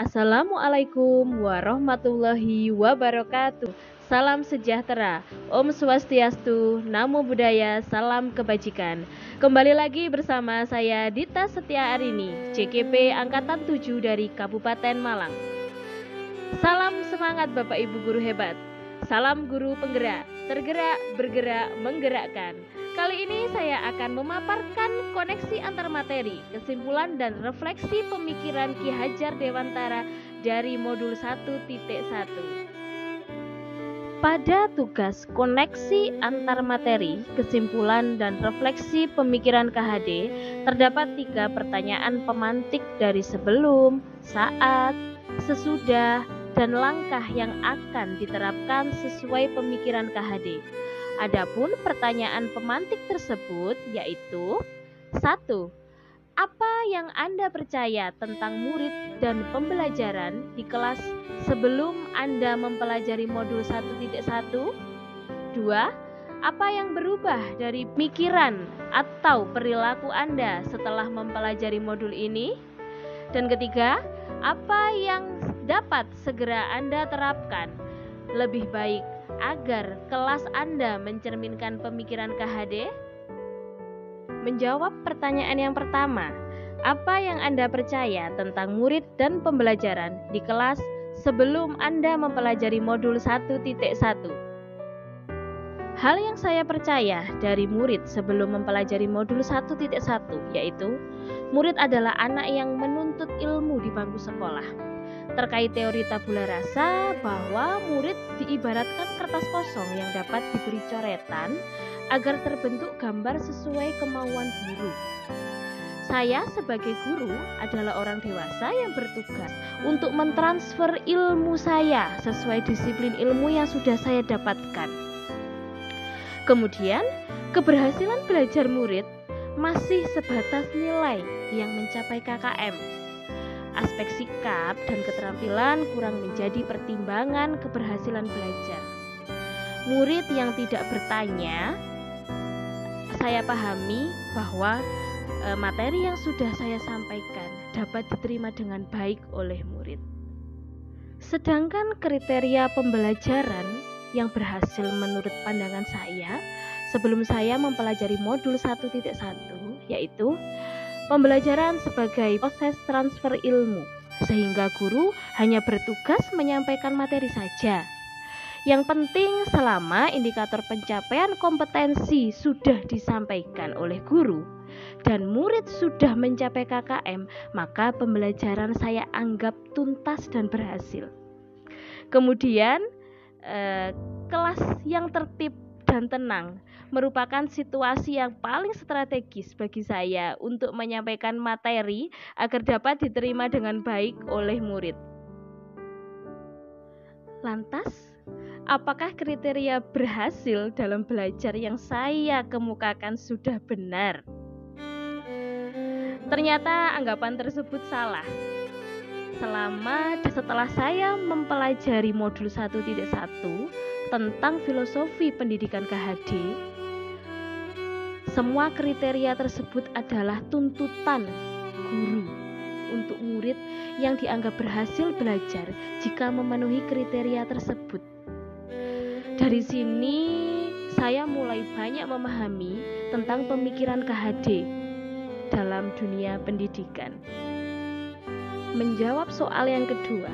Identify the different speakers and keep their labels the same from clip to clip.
Speaker 1: Assalamualaikum warahmatullahi wabarakatuh. Salam sejahtera, Om Swastiastu, Namo Buddhaya, salam kebajikan. Kembali lagi bersama saya Dita Setiaarini, CKP Angkatan 7 dari Kabupaten Malang. Salam semangat Bapak Ibu guru hebat. Salam guru penggerak, tergerak, bergerak, menggerakkan. Kali ini saya akan memaparkan koneksi antar materi, kesimpulan dan refleksi pemikiran Ki Hajar Dewantara dari modul 1.1. Pada tugas koneksi antar materi, kesimpulan dan refleksi pemikiran KHD, terdapat 3 pertanyaan pemantik dari sebelum, saat, sesudah, dan langkah yang akan diterapkan sesuai pemikiran KHD. Adapun pertanyaan pemantik tersebut yaitu 1. Apa yang Anda percaya tentang murid dan pembelajaran di kelas sebelum Anda mempelajari modul 1.1? 2. Apa yang berubah dari pikiran atau perilaku Anda setelah mempelajari modul ini? Dan ketiga, apa yang dapat segera Anda terapkan lebih baik agar kelas Anda mencerminkan pemikiran KHD? Menjawab pertanyaan yang pertama, apa yang Anda percaya tentang murid dan pembelajaran di kelas sebelum Anda mempelajari modul 1.1? Hal yang saya percaya dari murid sebelum mempelajari modul 1.1 yaitu murid adalah anak yang menuntut ilmu di bangku sekolah. Terkait teori tabula rasa bahwa murid diibaratkan kertas kosong yang dapat diberi coretan agar terbentuk gambar sesuai kemauan guru. Saya sebagai guru adalah orang dewasa yang bertugas untuk mentransfer ilmu saya sesuai disiplin ilmu yang sudah saya dapatkan. Kemudian, keberhasilan belajar murid masih sebatas nilai yang mencapai KKM. Aspek sikap dan keterampilan kurang menjadi pertimbangan keberhasilan belajar. Murid yang tidak bertanya, saya pahami bahwa materi yang sudah saya sampaikan dapat diterima dengan baik oleh murid. Sedangkan kriteria pembelajaran yang berhasil menurut pandangan saya sebelum saya mempelajari modul 1.1 yaitu pembelajaran sebagai proses transfer ilmu, sehingga guru hanya bertugas menyampaikan materi saja. Yang penting selama indikator pencapaian kompetensi sudah disampaikan oleh guru dan murid sudah mencapai KKM, maka pembelajaran saya anggap tuntas dan berhasil. Kemudian kelas yang tertib dan tenang merupakan situasi yang paling strategis bagi saya untuk menyampaikan materi agar dapat diterima dengan baik oleh murid. Lantas, apakah kriteria berhasil dalam belajar yang saya kemukakan sudah benar? Ternyata anggapan tersebut salah. Setelah saya mempelajari modul 1.1 tentang filosofi pendidikan KHD, semua kriteria tersebut adalah tuntutan guru untuk murid yang dianggap berhasil belajar jika memenuhi kriteria tersebut. Dari sini saya mulai banyak memahami tentang pemikiran KHD dalam dunia pendidikan. Menjawab soal yang kedua,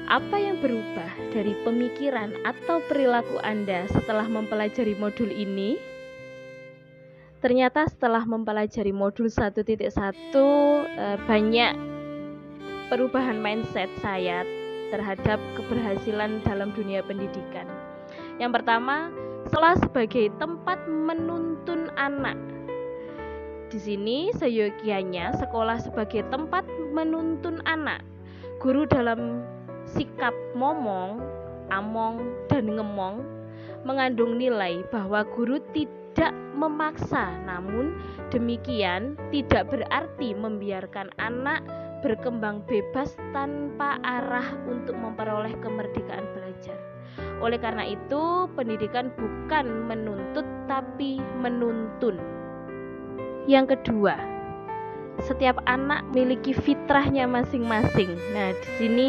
Speaker 1: apa yang berubah dari pemikiran atau perilaku Anda setelah mempelajari modul ini? Ternyata setelah mempelajari modul 1.1 banyak perubahan mindset saya terhadap keberhasilan dalam dunia pendidikan. Yang pertama, sekolah sebagai tempat menuntun anak. Di sini seyogianya sekolah sebagai tempat menuntun anak. Guru dalam sikap momong, among, dan ngemong mengandung nilai bahwa guru tidak memaksa, namun demikian tidak berarti membiarkan anak berkembang bebas tanpa arah untuk memperoleh kemerdekaan belajar. Oleh karena itu, pendidikan bukan menuntut tapi menuntun. Yang kedua, setiap anak memiliki fitrahnya masing-masing. Nah, di sini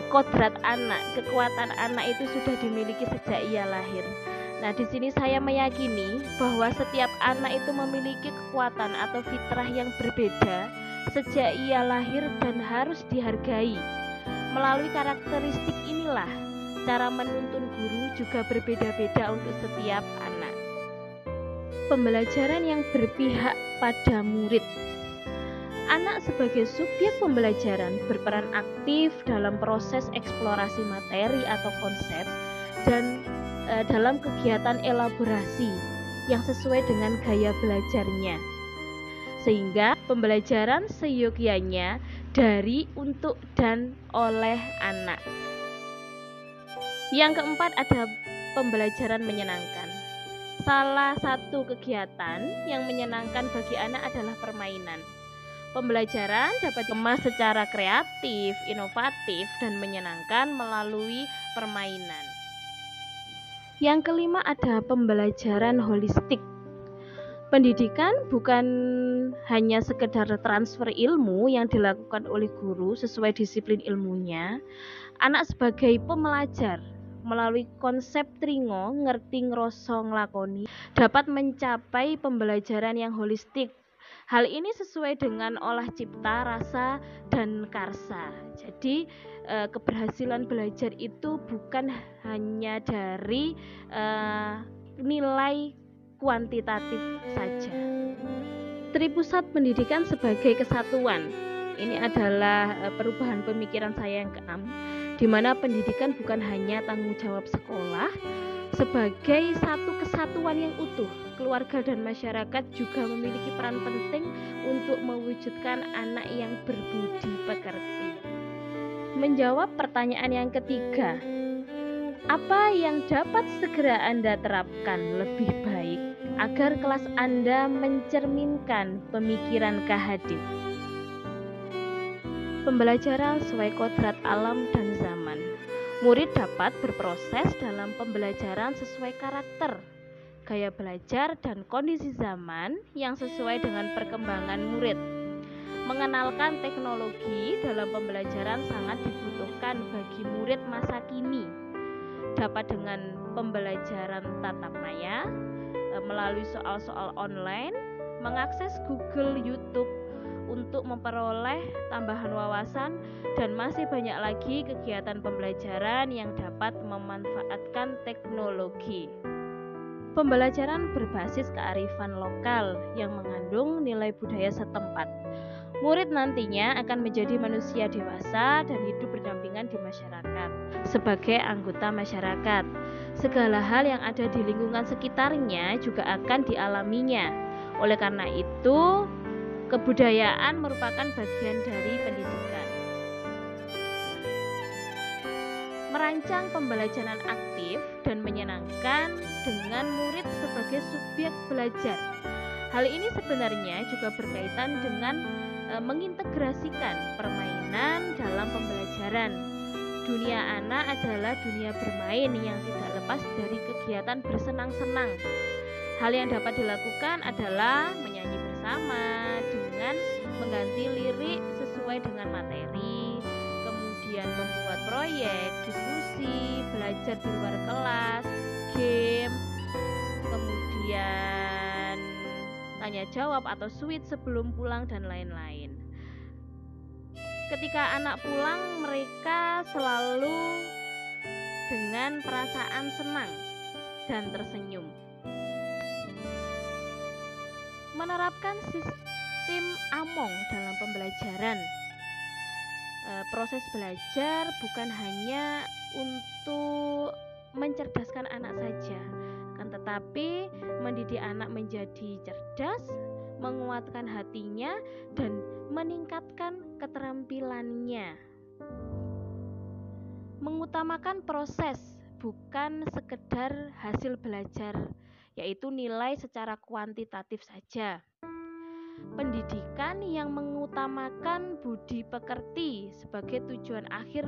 Speaker 1: kodrat anak, kekuatan anak itu sudah dimiliki sejak ia lahir. Nah, di sini saya meyakini bahwa setiap anak itu memiliki kekuatan atau fitrah yang berbeda sejak ia lahir dan harus dihargai. Melalui karakteristik inilah cara menuntun guru juga berbeda-beda untuk setiap anak. Pembelajaran yang berpihak pada murid. Anak sebagai subjek pembelajaran berperan aktif dalam proses eksplorasi materi atau konsep dan dalam kegiatan elaborasi yang sesuai dengan gaya belajarnya. Sehingga pembelajaran seyogyanya dari, untuk, dan oleh anak. Yang keempat ada pembelajaran menyenangkan. Salah satu kegiatan yang menyenangkan bagi anak adalah permainan. Pembelajaran dapat dikemas secara kreatif, inovatif, dan menyenangkan melalui permainan. Yang kelima ada pembelajaran holistik. Pendidikan bukan hanya sekedar transfer ilmu yang dilakukan oleh guru sesuai disiplin ilmunya. Anak sebagai pembelajar melalui konsep tringo, ngerti, ngroso, nglakoni, dapat mencapai pembelajaran yang holistik. Hal ini sesuai dengan olah cipta, rasa, dan karsa. Jadi keberhasilan belajar itu bukan hanya dari nilai kuantitatif saja. Tripusat pendidikan sebagai kesatuan. Ini adalah perubahan pemikiran saya yang keenam, di mana pendidikan bukan hanya tanggung jawab sekolah, sebagai satu kesatuan yang utuh. Keluarga dan masyarakat juga memiliki peran penting untuk mewujudkan anak yang berbudi pekerti. Menjawab pertanyaan yang ketiga, apa yang dapat segera Anda terapkan lebih baik agar kelas Anda mencerminkan pemikiran Kak-Hadif? Pembelajaran sesuai kodrat alam dan zaman. Murid dapat berproses dalam pembelajaran sesuai karakter, gaya belajar, dan kondisi zaman yang sesuai dengan perkembangan murid. Mengenalkan teknologi dalam pembelajaran sangat dibutuhkan bagi murid masa kini. Dapat dengan pembelajaran tatap maya, melalui soal-soal online, mengakses Google, YouTube untuk memperoleh tambahan wawasan, dan masih banyak lagi kegiatan pembelajaran yang dapat memanfaatkan teknologi. Pembelajaran berbasis kearifan lokal yang mengandung nilai budaya setempat. Murid nantinya akan menjadi manusia dewasa dan hidup berdampingan di masyarakat. Sebagai anggota masyarakat, segala hal yang ada di lingkungan sekitarnya juga akan dialaminya. Oleh karena itu, kebudayaan merupakan bagian dari pendidikan. Merancang pembelajaran aktif dan menyenangkan dengan murid sebagai subjek belajar. Hal ini sebenarnya juga berkaitan dengan mengintegrasikan permainan dalam pembelajaran. Dunia anak adalah dunia bermain yang tidak lepas dari kegiatan bersenang-senang. Hal yang dapat dilakukan adalah menyanyi bersama dengan mengganti lirik sesuai dengan materi, kemudian membuat proyek, diskusi, belajar di luar kelas, game, kemudian tanya jawab atau sweet sebelum pulang, dan lain-lain. Ketika anak pulang, mereka selalu dengan perasaan senang dan tersenyum. Menerapkan sistem AMONG dalam pembelajaran. Proses belajar bukan hanya untuk mencerdaskan anak saja, akan tetapi mendidik anak menjadi cerdas, menguatkan hatinya, dan meningkatkan keterampilannya. Mengutamakan proses, bukan sekedar hasil belajar, yaitu nilai secara kuantitatif saja. Pendidikan yang mengutamakan budi pekerti sebagai tujuan akhir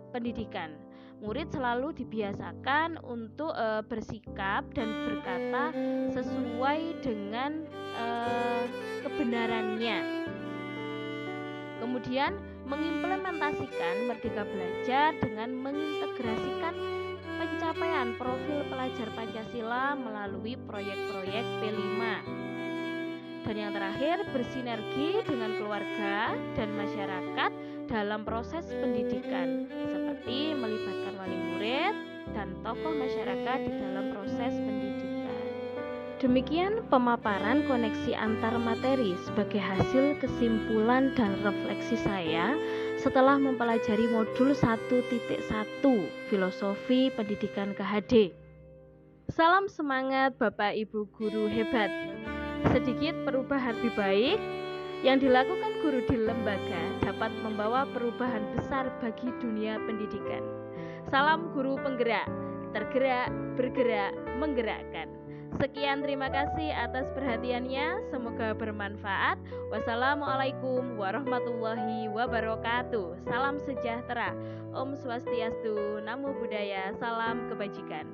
Speaker 1: pendidikan. Murid selalu dibiasakan untuk bersikap dan berkata sesuai dengan kebenarannya. Kemudian mengimplementasikan Merdeka Belajar dengan mengintegrasikan pencapaian profil pelajar Pancasila melalui proyek-proyek P5. Dan yang terakhir, bersinergi dengan keluarga dan masyarakat dalam proses pendidikan, seperti melibatkan wali murid dan tokoh masyarakat di dalam proses pendidikan. Demikian pemaparan koneksi antar materi sebagai hasil kesimpulan dan refleksi saya setelah mempelajari modul 1.1 Filosofi Pendidikan KHD. Salam semangat Bapak Ibu guru hebat. Sedikit perubahan lebih baik yang dilakukan guru di lembaga dapat membawa perubahan besar bagi dunia pendidikan. Salam guru penggerak, tergerak, bergerak, menggerakkan. Sekian, terima kasih atas perhatiannya, semoga bermanfaat. Wassalamualaikum warahmatullahi wabarakatuh. Salam sejahtera, Om Swastiastu, Namo Buddhaya, salam kebajikan.